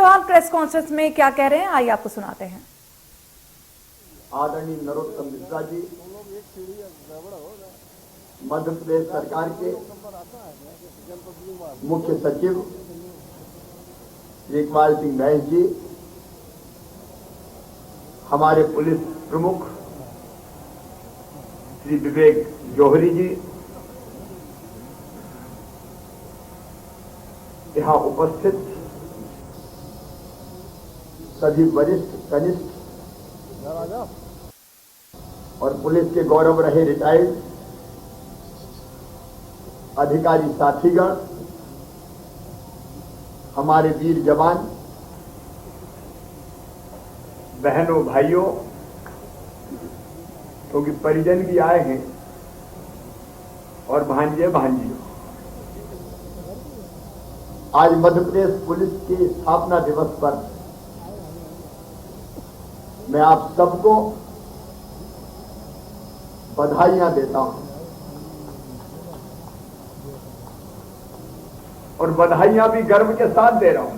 Chauhan press conference में क्या कह रहे हैं, आइए आपको सुनाते हैं। आदरणीय नरोत्तम मिश्रा जी, मध्य प्रदेश सरकार के मुख्य सचिव इकबाल सिंह महेश जी, हमारे पुलिस प्रमुख श्री विवेक जौहरी जी, यहां उपस्थित सभी वरिष्ठ, कनिष्ठ और पुलिस के गौरव रहे रिटायर्ड अधिकारी साथीगण, हमारे वीर जवान, बहनों भाइयों, क्योंकि परिजन भी आए हैं, और भांजे भांजियों, आज मध्य प्रदेश पुलिस के स्थापना दिवस पर मैं आप सबको बधाइयां देता हूं और बधाइयां भी गर्व के साथ दे रहा हूं।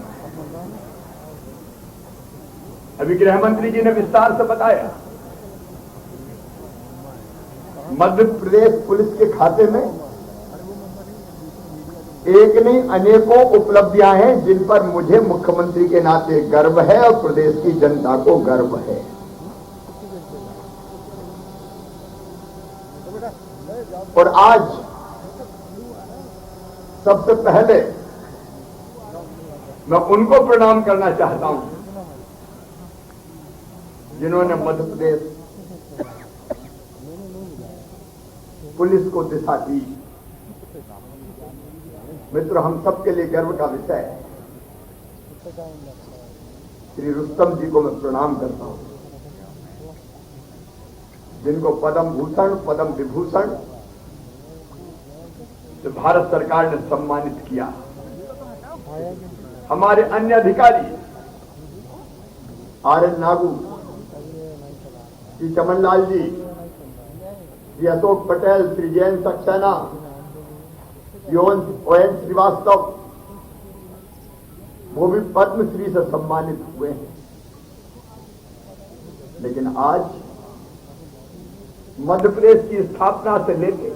अभी गृह मंत्री जी ने विस्तार से बताया, मध्य प्रदेश पुलिस के खाते में एक नहीं अनेकों उपलब्धियां हैं जिन पर मुझे मुख्यमंत्री के नाते गर्व है और प्रदेश की जनता को गर्व है। और आज सबसे पहले मैं उनको प्रणाम करना चाहता हूं जिन्होंने मध्य प्रदेश पुलिस को दिशा दी। मित्र, हम सबके लिए गर्व का विषय है। श्री रुस्तम जी को मैं प्रणाम करता हूं, जिनको पद्म भूषण, पद्म विभूषण से भारत सरकार ने सम्मानित किया। हमारे अन्य अधिकारी RN Nagu, Shri Chamanlal ji, Shri Ashok Patel, Shri Jayant Saxena, ON Srivastava, वो भी पद्मश्री से सम्मानित हुए हैं। लेकिन आज मध्य प्रदेश की स्थापना से लेकर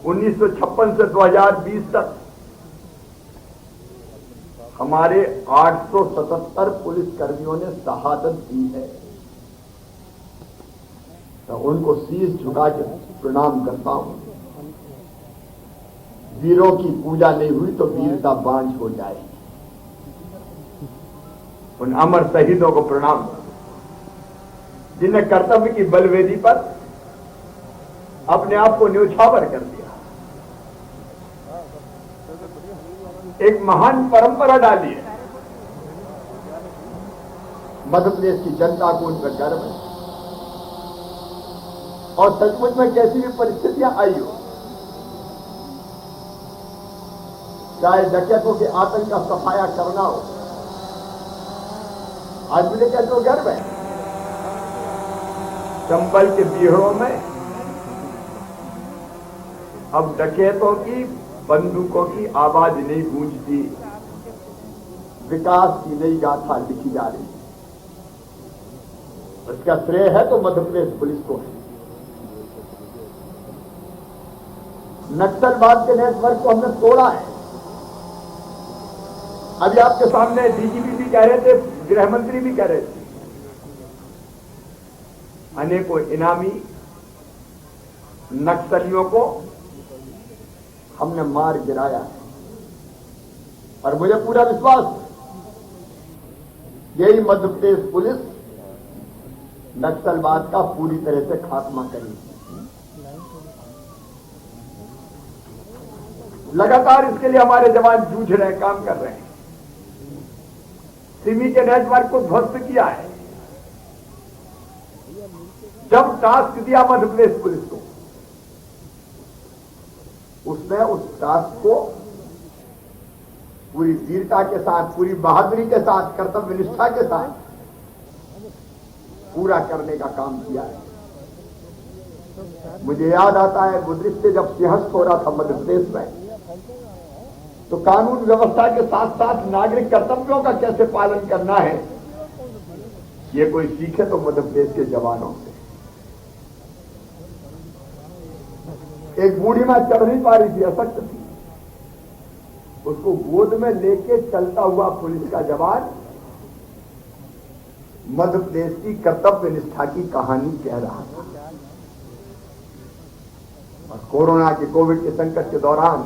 1956 से 2020 तक हमारे 877 पुलिस कर्मियों ने शहादत दी है, तो उनको शीश झुका के प्रणाम करता हूं। वीरों की पूजा नहीं हुई तो वीरता बांझ हो जाएगी। उन अमर शहीदों को प्रणाम, जिन्हें कर्तव्य की बलवेदी पर अपने आप को न्यौछावर कर दिया, एक महान परंपरा डाली है। मध्य प्रदेश की जनता को उन पर गर्व है और सचमुच में कैसी भी परिस्थितियां आई हो, चाहे डकैतों के आतंक का सफाया करना हो, आज मुझे कहते हो गर्व है। चंबल के बीहड़ों में अब डकैतों की, बंदूकों की आवाज नहीं गूंजती, विकास की नई गाथा लिखी जा रही है। इसका श्रेय है तो मध्य प्रदेश पुलिस को है। नक्सलवाद के नेटवर्क को हमने तोड़ा है। अभी आपके सामने DGP भी कह रहे थे, गृह मंत्री भी कह रहे थे, अनेकों इनामी नक्सलियों को हमने मार गिराया है। और मुझे पूरा विश्वास है यही मध्य प्रदेश पुलिस नक्सलवाद का पूरी तरह से खात्मा करेगी। लगातार इसके लिए हमारे जवान जूझ रहे हैं, काम कर रहे हैं। सिमी के नेटवर्क को ध्वस्त किया है। जब टास्क दिया मध्य प्रदेश पुलिस को, उसने उस टास्क को पूरी वीरता के साथ, पूरी बहादुरी के साथ, कर्तव्य निष्ठा के साथ पूरा करने का काम किया है। मुझे याद आता है वो दृश्य जब सिंहस्थ हो रहा था मध्य प्रदेश में, तो कानून व्यवस्था के साथ साथ नागरिक कर्तव्यों का कैसे पालन करना है, ये कोई सीखे तो मध्य प्रदेश के जवानों से। एक बूढ़ी मां चढ़ नहीं पा रही थी, अशक्त थी, उसको गोद में लेके चलता हुआ पुलिस का जवान मध्य प्रदेश की कर्तव्य निष्ठा की कहानी कह रहा था। और कोरोना के कोविड के संकट के दौरान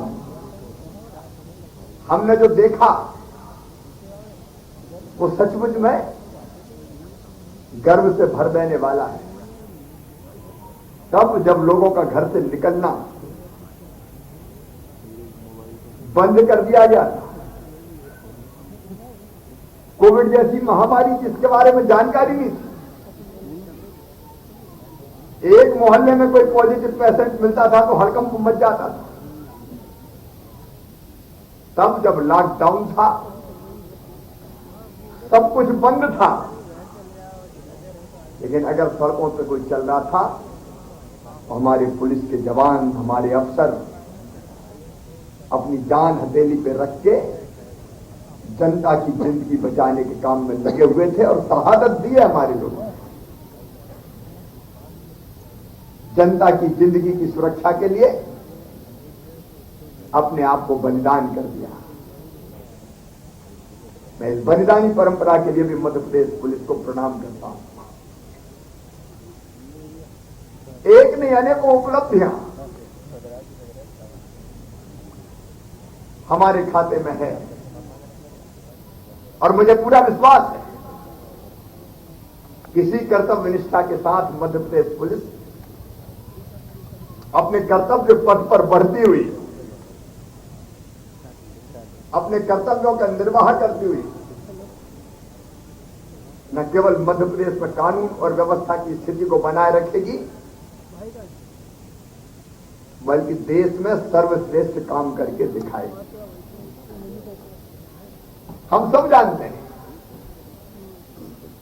हमने जो देखा वो सचमुच में गर्व से भर देने वाला है। तब जब लोगों का घर से निकलना बंद कर दिया गया था, कोविड जैसी महामारी जिसके बारे में जानकारी नहीं थी, एक मोहल्ले में कोई पॉजिटिव पेशेंट मिलता था तो हड़कंप मच जाता था। तब जब लॉकडाउन था, सब कुछ बंद था, लेकिन अगर सड़कों पे कोई चल रहा था तो हमारे पुलिस के जवान, हमारे अफसर अपनी जान हथेली पे रख के जनता की जिंदगी बचाने के काम में लगे हुए थे और शहादत दी है हमारे लोगों ने। जनता की जिंदगी की सुरक्षा के लिए अपने आप को बलिदान कर दिया। मैं इस बलिदानी परंपरा के लिए भी मध्य प्रदेश पुलिस को प्रणाम करता हूं। एक नहीं अनेकों उपलब्धियां हमारे खाते में है और मुझे पूरा विश्वास है किसी कर्तव्य निष्ठा के साथ मध्य प्रदेश पुलिस अपने कर्तव्य पथ पर बढ़ती हुई, अपने कर्तव्यों का निर्वाह करती हुई न केवल मध्य प्रदेश में कानून और व्यवस्था की स्थिति को बनाए रखेगी, बल्कि देश में सर्वश्रेष्ठ काम करके दिखाएगी। हम सब जानते हैं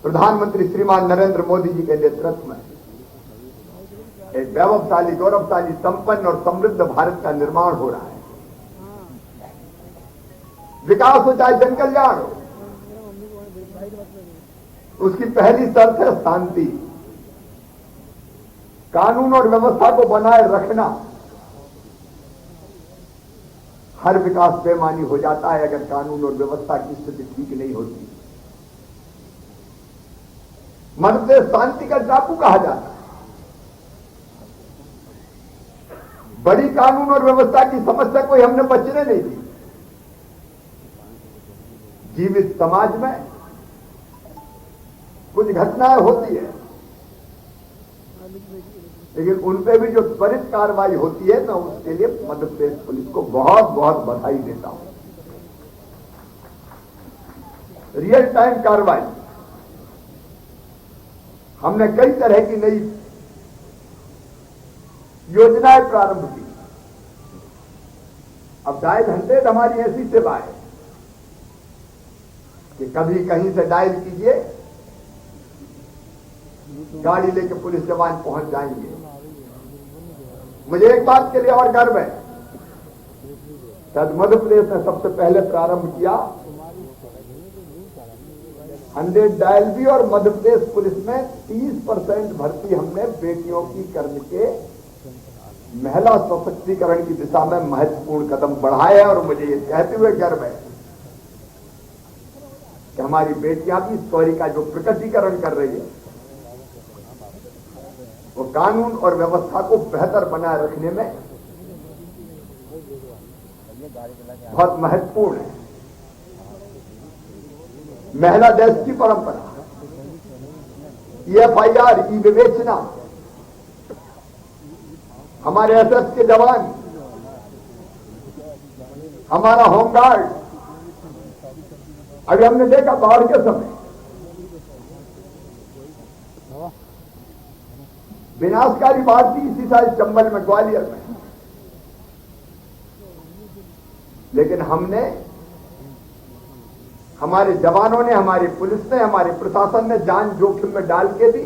प्रधानमंत्री श्रीमान नरेंद्र मोदी जी के नेतृत्व में एक वैभवशाली, गौरवशाली, संपन्न और समृद्ध भारत का निर्माण हो रहा है। विकास हो चाहे जन कल्याण हो, उसकी पहली शर्त है शांति। कानून और व्यवस्था को बनाए रखना। हर विकास बेमानी हो जाता है अगर कानून और व्यवस्था की स्थिति ठीक नहीं होती। मध्य प्रदेश शांति का टापू कहा जाता है। बड़ी कानून और व्यवस्था की समस्या कोई हमने बचने नहीं दी। जीवित समाज में कुछ घटनाएं होती है, लेकिन उन पे भी जो त्वरित कार्रवाई होती है, मैं उसके लिए मध्य प्रदेश पुलिस को बहुत बहुत बधाई देता हूं। रियल टाइम कार्रवाई, हमने कई तरह की नई योजनाएं प्रारंभ की। अब डायल 100 हमारी ऐसी सेवा है कि कभी कहीं से डायल कीजिए, गाड़ी लेके पुलिस जवान पहुंच जाएंगे। मुझे एक बात के लिए और गर्व है, शायद मध्य प्रदेश ने सबसे पहले प्रारंभ किया 100 डायल भी, और मध्य प्रदेश पुलिस में 30% भर्ती हमने बेटियों की करके महिला सशक्तिकरण की दिशा में महत्वपूर्ण कदम बढ़ाए। और मुझे ये कहते हुए गर्व है कि हमारी बेटियां भी स्टोरी का जो प्रकटीकरण कर रही है वो कानून और व्यवस्था को बेहतर बनाए रखने में बहुत महत्वपूर्ण है। महिला देश की परंपरा, EFIR, ई विवेचना, हमारे एसएस के जवान, हमारा होमगार्ड। अभी हमने देखा बाढ़ के समय विनाशकारी बाढ़ थी इसी साल चंबल में, ग्वालियर में, लेकिन हमने, हमारे जवानों ने, हमारी पुलिस ने, हमारे प्रशासन ने जान जोखिम में डाल के भी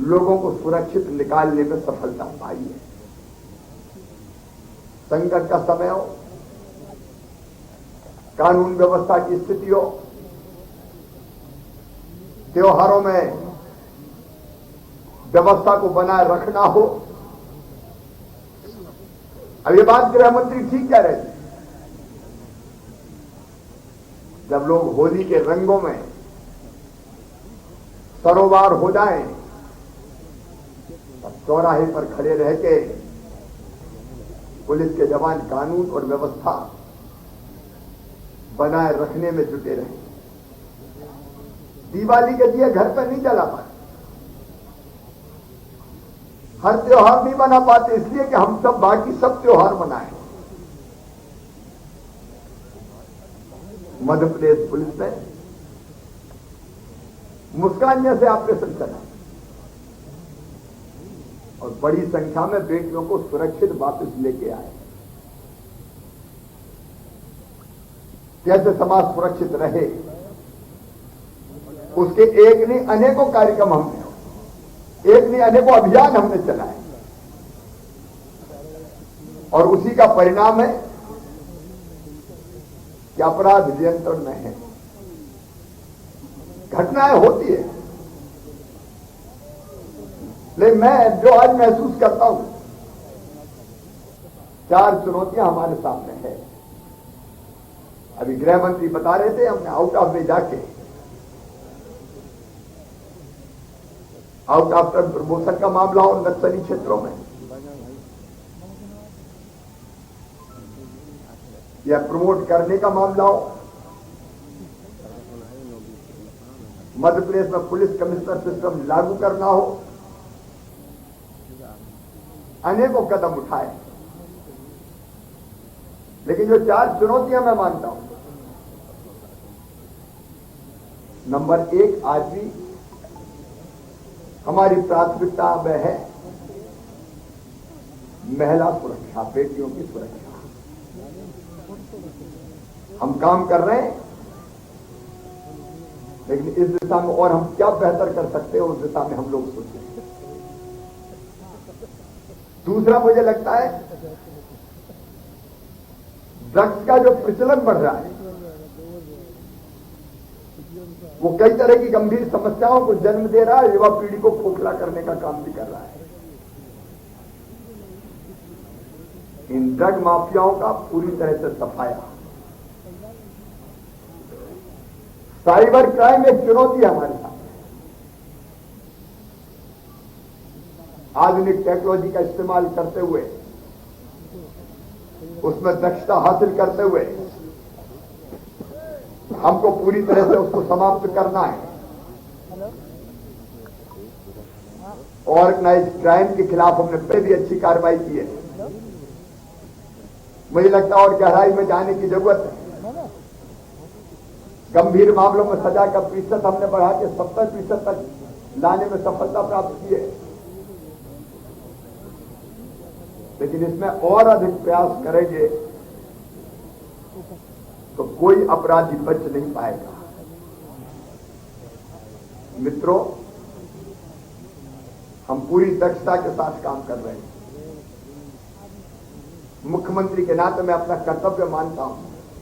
लोगों को सुरक्षित निकालने में सफलता पाई है। संकट का समय हो, कानून व्यवस्था की स्थिति हो, त्योहारों में व्यवस्था को बनाए रखना हो। अब ये बात गृह मंत्री ठीक कह रहे थे, जब लोग होली के रंगों में सरोवार हो जाएं, तब चौराहे पर खड़े रह के पुलिस के जवान कानून और व्यवस्था बनाए रखने में जुटे रहे। दिवाली के दिए घर पर नहीं जला पाते, हर त्योहार नहीं मना पाते, इसलिए कि हम सब बाकी सब त्योहार मनाएं। मध्य प्रदेश पुलिस ने मुस्कान जैसे ऑपरेशन चला और बड़ी संख्या में बेटियों को सुरक्षित वापस लेके आए। कैसे समाज सुरक्षित रहे, उसके एक नहीं अनेकों कार्यक्रम हमने, एक नहीं अनेकों अभियान हमने चलाए और उसी का परिणाम है कि अपराध नियंत्रण में है। घटनाएं होती है, लेकिन मैं जो आज महसूस करता हूं, 4 चुनौतियां हमारे सामने है। अभी गृह मंत्री बता रहे थे, हमने आउट ऑफ वे जाके आउट ऑफ टर्न प्रमोशन का मामला हो नक्सली क्षेत्रों में, या प्रमोट करने का मामला हो, मध्य प्रदेश में पुलिस कमिश्नर सिस्टम लागू करना हो, अनेकों कदम उठाए। लेकिन जो 4 चुनौतियां मैं मानता हूं, नंबर 1 आज भी हमारी प्राथमिकता में है महिला सुरक्षा, बेटियों की सुरक्षा। हम काम कर रहे हैं, लेकिन इस दिशा में और हम क्या बेहतर कर सकते हैं, उस दिशा में हम लोग सोचें। दूसरा, मुझे लगता है ड्रग्स का जो प्रचलन बढ़ रहा है, वो कई तरह की गंभीर समस्याओं को जन्म दे रहा है, युवा पीढ़ी को खोखला करने का काम भी कर रहा है। इन ड्रग माफियाओं का पूरी तरह से सफाया। साइबर क्राइम एक चुनौती है हमारे साथ। आधुनिक टेक्नोलॉजी का इस्तेमाल करते हुए, उसमें दक्षता हासिल करते हुए हमको पूरी तरह से उसको समाप्त करना है। ऑर्गेनाइज क्राइम के खिलाफ हमने पहले भी अच्छी कार्रवाई की है। मुझे लगता है और गहराई में जाने की जरूरत है। गंभीर मामलों में सजा का प्रतिशत हमने बढ़ा के 70% तक लाने में सफलता प्राप्त की है, लेकिन इसमें और अधिक प्रयास करेंगे तो कोई अपराधी बच नहीं पाएगा। मित्रों, हम पूरी दक्षता के साथ काम कर रहे हैं। मुख्यमंत्री के नाते मैं अपना कर्तव्य मानता हूं